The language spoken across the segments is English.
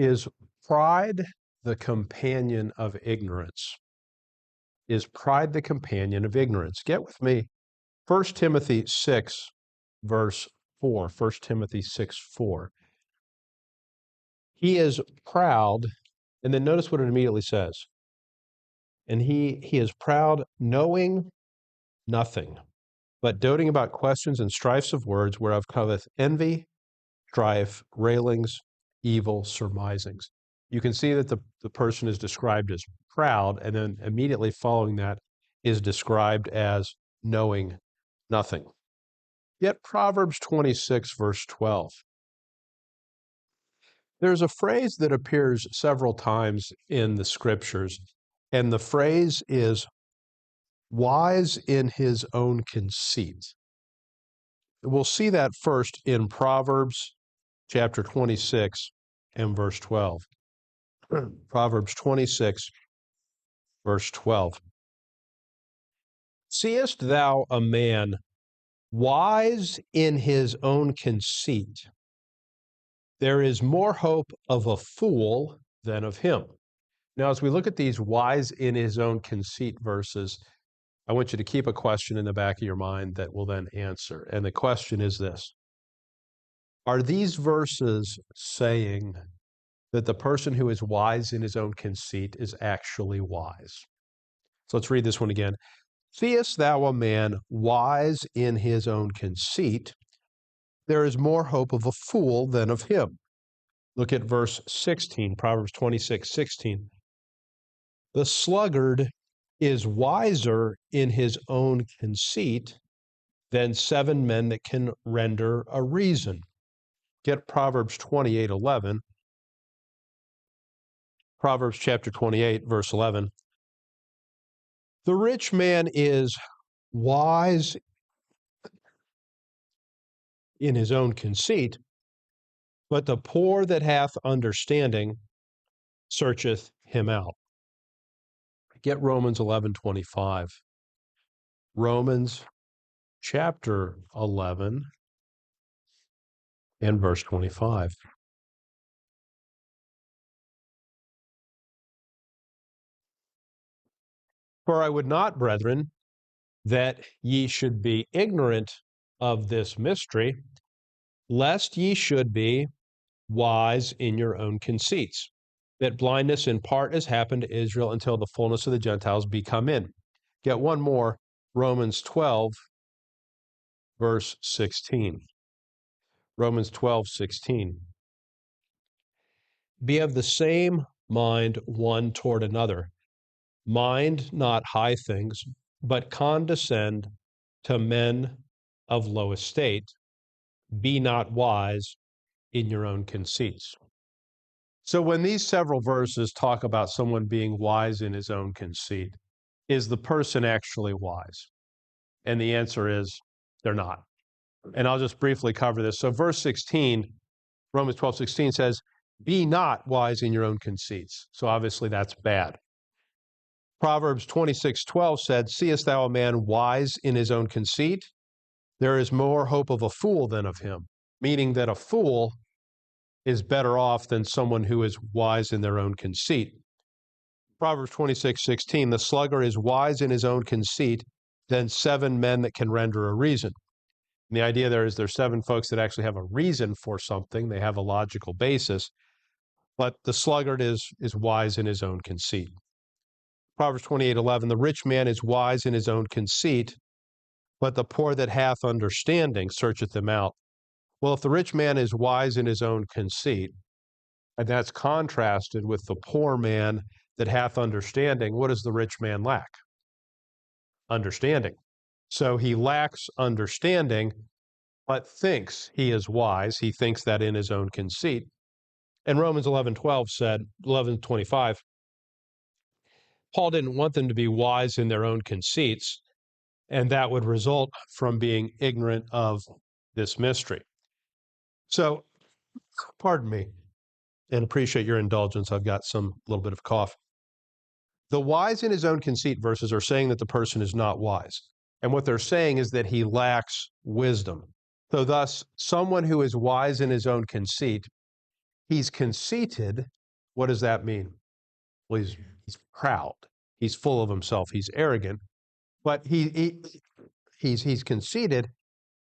Is pride the companion of ignorance? Is pride the companion of ignorance? Get with me. 1 Timothy 6, verse 4. 1 Timothy 6, 4. He is proud, and then notice what it immediately says. And he is proud, knowing nothing, but doting about questions and strifes of words, whereof cometh envy, strife, railings, evil surmisings. You can see that the person is described as proud, and then immediately following that is described as knowing nothing. Yet Proverbs 26, verse 12. There's a phrase that appears several times in the scriptures, and the phrase is wise in his own conceit. We'll see that first in Proverbs chapter 26 and verse 12. Proverbs 26, verse 12. Seest thou a man wise in his own conceit? There is more hope of a fool than of him. Now, as we look at these wise in his own conceit verses, I want you to keep a question in the back of your mind that we'll then answer. And the question is this: are these verses saying that the person who is wise in his own conceit is actually wise? So let's read this one again. Seest thou a man wise in his own conceit? There is more hope of a fool than of him. Look at verse 16, Proverbs 26, 16. The sluggard is wiser in his own conceit than 7 men that can render a reason. Get Proverbs 28, 11. Proverbs chapter 28, verse 11. The rich man is wise in his own conceit, but the poor that hath understanding searcheth him out. Get Romans 11:25. Romans chapter 11 and verse 25. For I would not, brethren, that ye should be ignorant of this mystery, lest ye should be wise in your own conceits, that blindness in part has happened to Israel until the fullness of the Gentiles be come in. Get one more, Romans 12, verse 16. Romans 12, 16. Be of the same mind one toward another. Mind not high things, but condescend to men of low estate. Be not wise in your own conceits. So when these several verses talk about someone being wise in his own conceit, is the person actually wise? And the answer is they're not. And I'll just briefly cover this. So verse 16, Romans 12, 16 says, be not wise in your own conceits. So obviously that's bad. Proverbs 26, 12 said, seest thou a man wise in his own conceit? There is more hope of a fool than of him, meaning that a fool is better off than someone who is wise in their own conceit. Proverbs 26, 16, the sluggard is wise in his own conceit than 7 men that can render a reason. And the idea there is there's 7 folks that actually have a reason for something. They have a logical basis, but the sluggard is wise in his own conceit. Proverbs 28, 11, the rich man is wise in his own conceit, but the poor that hath understanding searcheth them out. Well, if the rich man is wise in his own conceit, and that's contrasted with the poor man that hath understanding, what does the rich man lack? Understanding. So he lacks understanding, but thinks he is wise. He thinks that in his own conceit. And Romans 11:12 said, 11:25, Paul didn't want them to be wise in their own conceits, and that would result from being ignorant of this mystery. So, pardon me, and appreciate your indulgence. I've got some little bit of cough. The wise in his own conceit verses are saying that the person is not wise. And what they're saying is that he lacks wisdom. So thus, someone who is wise in his own conceit, he's conceited. What does that mean? Well, he's proud. He's full of himself. He's arrogant. But he's conceited,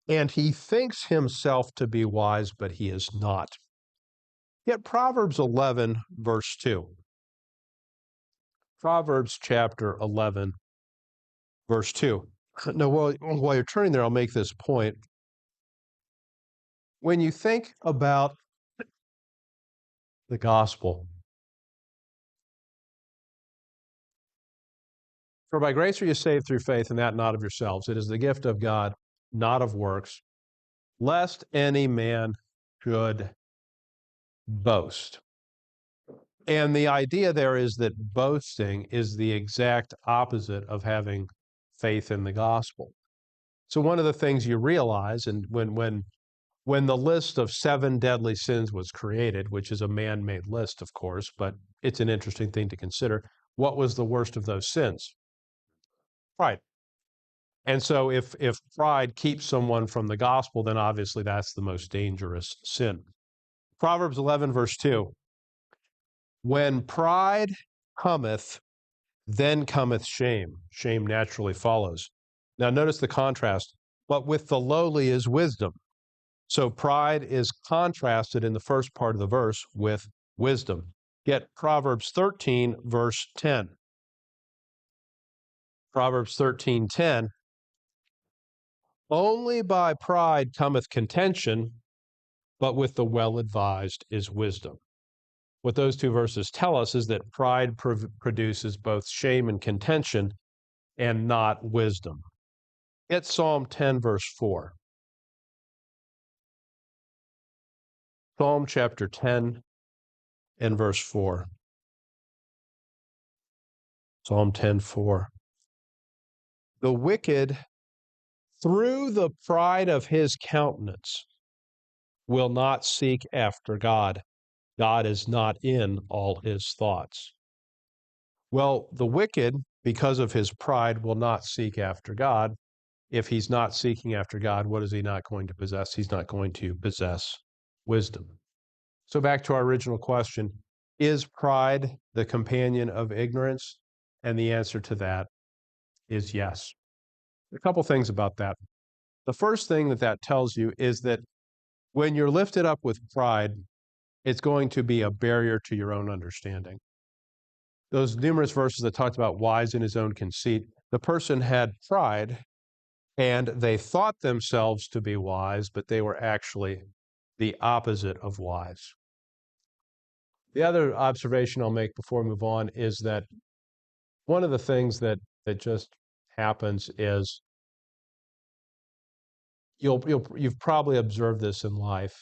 and he thinks himself to be wise, but he is not. Yet Proverbs 11, verse 2. Proverbs chapter 11, verse 2. Now, while you're turning there, I'll make this point. When you think about the gospel, for by grace are you saved through faith, and that not of yourselves. It is the gift of God, not of works, lest any man should boast. And the idea there is that boasting is the exact opposite of having faith in the gospel. So one of the things you realize, and when the list of 7 deadly sins was created, which is a man-made list, of course, but it's an interesting thing to consider, what was the worst of those sins? Pride. And so if pride keeps someone from the gospel, then obviously that's the most dangerous sin. Proverbs 11, verse 2. When pride cometh, then cometh shame. Shame naturally follows. Now notice the contrast. But with the lowly is wisdom. So pride is contrasted in the first part of the verse with wisdom. Get Proverbs 13, verse 10. Proverbs 13:10. Only by pride cometh contention, but with the well-advised is wisdom. What those 2 verses tell us is that pride produces both shame and contention and not wisdom. Get Psalm 10, verse 4. Psalm chapter 10 and verse 4. Psalm 10:4. The wicked, through the pride of his countenance, will not seek after God. God is not in all his thoughts. Well, the wicked, because of his pride, will not seek after God. If he's not seeking after God, what is he not going to possess? He's not going to possess wisdom. So back to our original question, is pride the companion of ignorance? And the answer to that is yes. A couple things about that. The first thing that tells you is that when you're lifted up with pride, it's going to be a barrier to your own understanding. Those numerous verses that talked about wise in his own conceit, the person had pride and they thought themselves to be wise, but they were actually the opposite of wise. The other observation I'll make before we move on is that one of the things that just happens is you've probably observed this in life.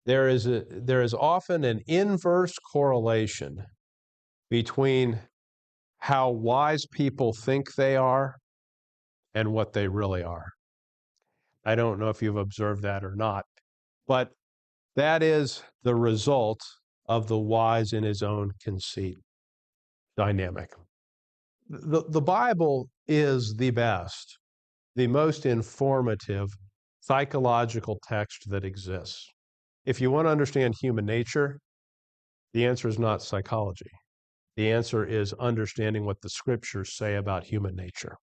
There is often an inverse correlation between how wise people think they are and what they really are. I don't know if you've observed that or not, but that is the result of the wise in his own conceit dynamic. The Bible is the best, the most informative psychological text that exists. If you want to understand human nature, the answer is not psychology. The answer is understanding what the Scriptures say about human nature.